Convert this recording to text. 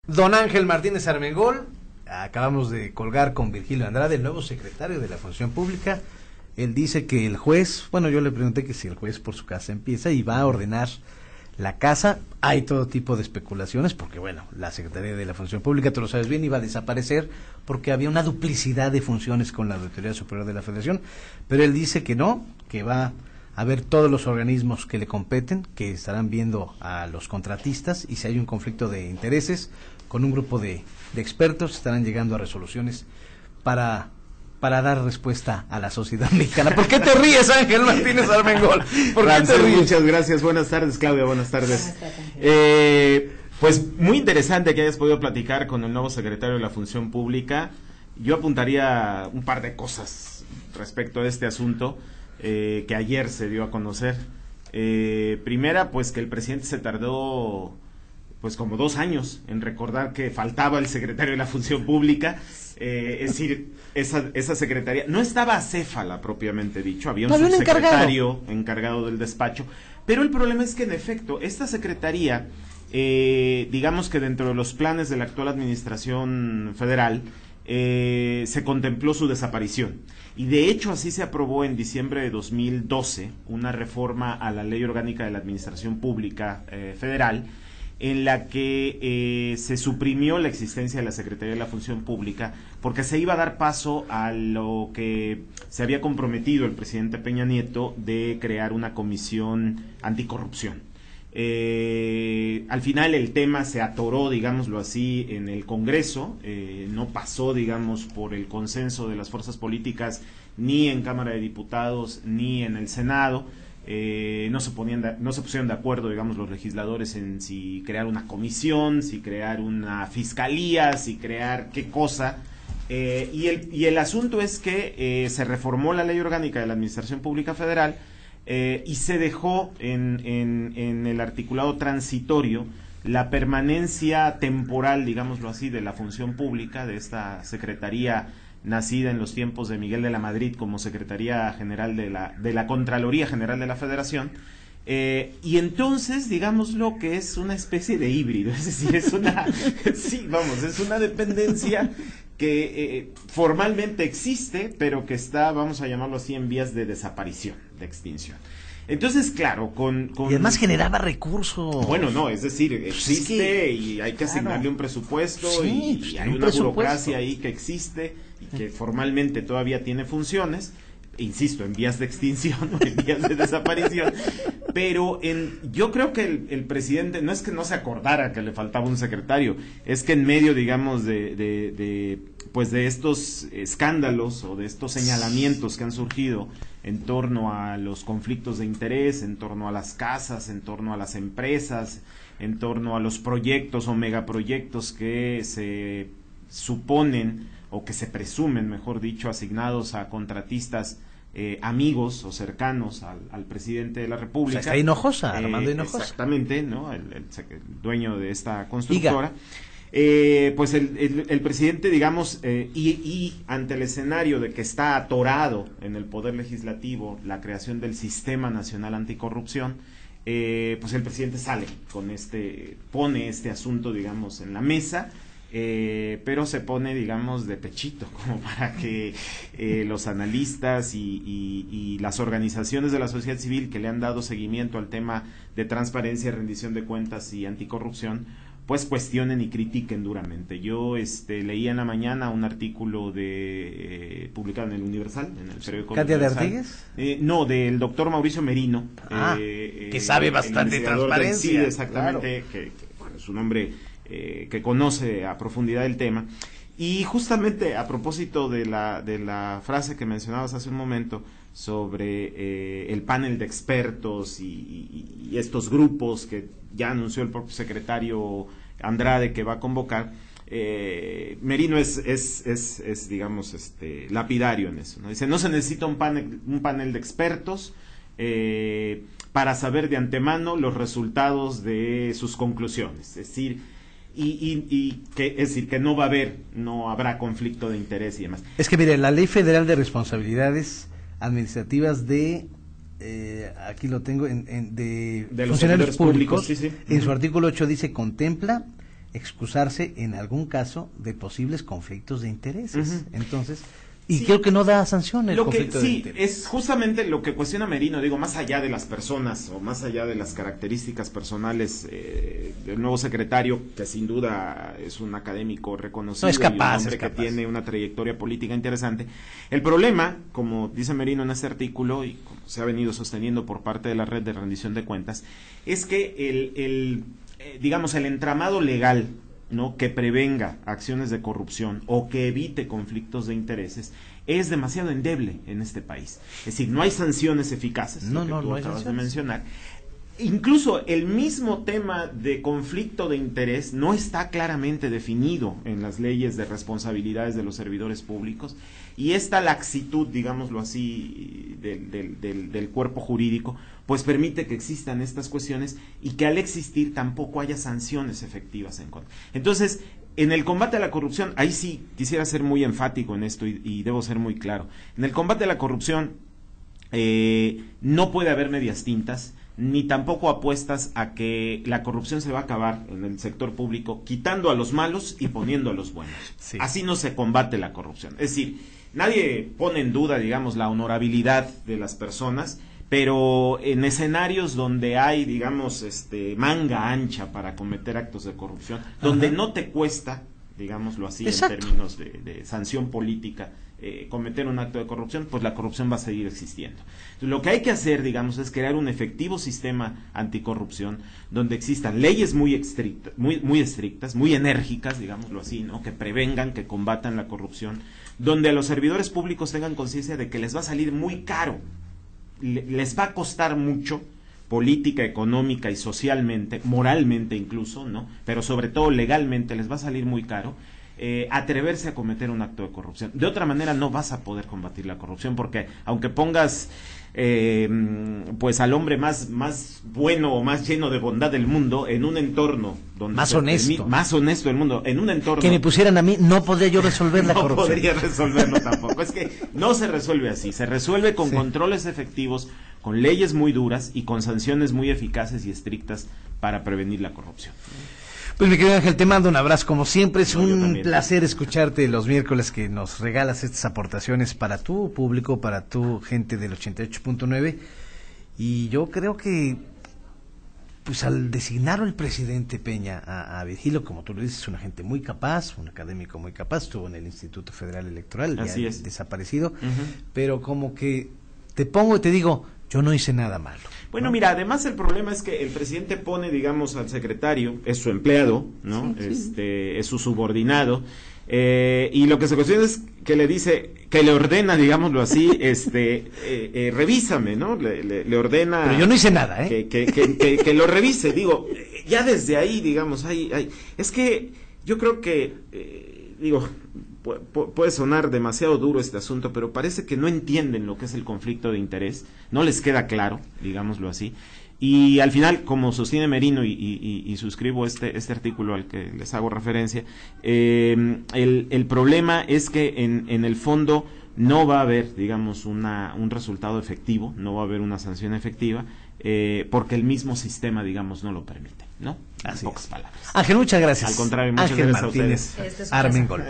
Don Ángel Martínez Armengol, acabamos de colgar con Virgilio Andrade, el nuevo secretario de la Función Pública. Él dice que el juez, bueno, yo le pregunté que si el juez por su casa empieza y va a ordenar la casa. Hay todo tipo de especulaciones porque, bueno, la Secretaría de la Función Pública, tú lo sabes bien, iba a desaparecer porque había una duplicidad de funciones con la Auditoría Superior de la Federación, pero él dice que no, que va a ver todos los organismos que le competen, que estarán viendo a los contratistas y si hay un conflicto de intereses, con un grupo de expertos estarán llegando a resoluciones para dar respuesta a la sociedad mexicana. ¿Por qué te ríes, Ángel Martínez Armengol? ¿Por qué te ríes? Muchas gracias, buenas tardes, Claudia, buenas tardes. Pues muy interesante que hayas podido platicar con el nuevo secretario de la Función Pública. Yo apuntaría un par de cosas respecto a este asunto que ayer se dio a conocer. Primera, pues que el presidente se tardó pues como 2 años en recordar que faltaba el secretario de la Función Pública. Es decir, esa secretaría no estaba acéfala propiamente dicho, había un subsecretario encargado del despacho, pero el problema es que en efecto esta secretaría, digamos que dentro de los planes de la actual administración federal, se contempló su desaparición, y de hecho así se aprobó en diciembre de 2012 una reforma a la Ley Orgánica de la Administración Pública Federal, en la que se suprimió la existencia de la Secretaría de la Función Pública porque se iba a dar paso a lo que se había comprometido el presidente Peña Nieto de crear una comisión anticorrupción. Al final el tema se atoró, digámoslo así, en el Congreso, no pasó, digamos, por el consenso de las fuerzas políticas ni en Cámara de Diputados ni en el Senado. No se pusieron de acuerdo, digamos, los legisladores en si crear una comisión, si crear una fiscalía, si crear qué cosa. Y el asunto es que se reformó la Ley Orgánica de la Administración Pública Federal y se dejó en el articulado transitorio la permanencia temporal, digámoslo así, de la función pública, de esta secretaría nacida en los tiempos de Miguel de la Madrid como Secretaría General de la Contraloría General de la Federación, y entonces, digámoslo, que es una especie de híbrido, es decir, es una dependencia que formalmente existe, pero que está, vamos a llamarlo así, en vías de desaparición, de extinción. Entonces, claro, y además generaba recursos. Bueno, no, es decir, existe y hay que asignarle un presupuesto, y hay una burocracia ahí que existe y que formalmente todavía tiene funciones, insisto, en vías de extinción o en vías de desaparición, pero yo creo que el presidente no es que no se acordara que le faltaba un secretario, es que en medio, digamos, de estos escándalos o de estos señalamientos que han surgido en torno a los conflictos de interés, en torno a las casas, en torno a las empresas, en torno a los proyectos o megaproyectos que se suponen o que se presumen, mejor dicho, asignados a contratistas amigos o cercanos al presidente de la República. O sea, está Hinojosa, Armando Hinojosa. Exactamente, ¿no? El dueño de esta constructora. Pues el presidente, digamos, y ante el escenario de que está atorado en el Poder Legislativo la creación del Sistema Nacional Anticorrupción, pues el presidente pone este asunto, digamos, en la mesa, pero se pone, digamos, de pechito, como para que los analistas y las organizaciones de la sociedad civil que le han dado seguimiento al tema de transparencia, rendición de cuentas y anticorrupción, pues cuestionen y critiquen duramente. Yo leí en la mañana un artículo publicado en el Universal, en el periódico ¿Katia de Artigues? No, del doctor Mauricio Merino. Que sabe bastante de transparencia. Sí, exactamente, claro. que bueno, es un hombre que conoce a profundidad el tema. Y justamente a propósito de la frase que mencionabas hace un momento sobre el panel de expertos y estos grupos que ya anunció el propio secretario Andrade que va a convocar, Merino es digamos, lapidario en eso, ¿no? Dice, no se necesita un panel de expertos para saber de antemano los resultados de sus conclusiones, es decir, que no habrá conflicto de interés y demás. Es que mire, la Ley Federal de Responsabilidades Administrativas aquí lo tengo, de los funcionarios públicos, sí. En su artículo 8 dice, contempla excusarse en algún caso de posibles conflictos de intereses. Entonces, y sí, creo que no da sanción el conflicto de sí, intereses. es justamente lo que cuestiona Merino, digo, más allá de las personas o más allá de las características personales del nuevo secretario, que sin duda es un académico reconocido, no, es capaz, y un hombre que tiene una trayectoria política interesante. El problema, como dice Merino en este artículo y como se ha venido sosteniendo por parte de la red de rendición de cuentas, es que digamos, el entramado legal, ¿no?, que prevenga acciones de corrupción o que evite conflictos de intereses es demasiado endeble en este país. Es decir, no hay sanciones eficaces, no acabas hay sanciones de mencionar. Incluso el mismo tema de conflicto de interés no está claramente definido en las leyes de responsabilidades de los servidores públicos, y esta laxitud, digámoslo así, del cuerpo jurídico, pues permite que existan estas cuestiones y que al existir tampoco haya sanciones efectivas en contra. Entonces, en el combate a la corrupción, ahí sí quisiera ser muy enfático en esto y debo ser muy claro. En el combate a la corrupción no puede haber medias tintas, ni tampoco apuestas a que la corrupción se va a acabar en el sector público quitando a los malos y poniendo a los buenos. Sí. Así no se combate la corrupción. Es decir, nadie pone en duda, digamos, la honorabilidad de las personas, pero en escenarios donde hay, digamos, manga ancha para cometer actos de corrupción, donde no te cuesta, digámoslo así, en términos de sanción política, cometer un acto de corrupción, pues la corrupción va a seguir existiendo. Entonces, lo que hay que hacer, digamos, es crear un efectivo sistema anticorrupción donde existan leyes muy estrictas, muy enérgicas, digámoslo así, ¿no?, que prevengan, que combatan la corrupción, donde a los servidores públicos tengan conciencia de que les va a salir muy caro, les va a costar mucho, política, económica y socialmente, moralmente incluso, ¿no?, pero sobre todo legalmente les va a salir muy caro atreverse a cometer un acto de corrupción. De otra manera no vas a poder combatir la corrupción, porque aunque pongas pues al hombre más bueno o más lleno de bondad del mundo en un entorno donde más honesto del mundo, en un entorno que me pusieran a mí, no podría yo resolver la corrupción. No podría resolverlo tampoco. Es que no se resuelve así, se resuelve con controles efectivos, con leyes muy duras y con sanciones muy eficaces y estrictas para prevenir la corrupción. Pues mi querido Ángel, te mando un abrazo como siempre, es un placer escucharte los miércoles, que nos regalas estas aportaciones para tu público, para tu gente del 88.9, y yo creo que pues al designar el presidente Peña a Virgilio, como tú lo dices, es una gente muy capaz, un académico muy capaz, estuvo en el Instituto Federal Electoral, así ya es, desaparecido, pero como que te pongo y te digo, yo no hice nada malo. Bueno, ¿no? Mira, además el problema es que el presidente pone, digamos, al secretario, es su empleado, ¿no? Sí. Es su subordinado, y lo que se cuestiona es que le dice, que le ordena, digámoslo así, revísame, ¿no? Le ordena. Pero yo no hice nada, ¿eh? Que lo revise, digo, ya desde ahí, digamos, es que yo creo que, puede sonar demasiado duro este asunto, pero parece que no entienden lo que es el conflicto de interés, no les queda claro, digámoslo así, y al final, como sostiene Merino, y suscribo este artículo al que les hago referencia, el problema es que en el fondo no va a haber, digamos, un resultado efectivo, no va a haber una sanción efectiva, porque el mismo sistema, digamos, no lo permite, ¿no? En pocas palabras. Ángel, muchas gracias. Al contrario, muchas gracias a ustedes. Armengol.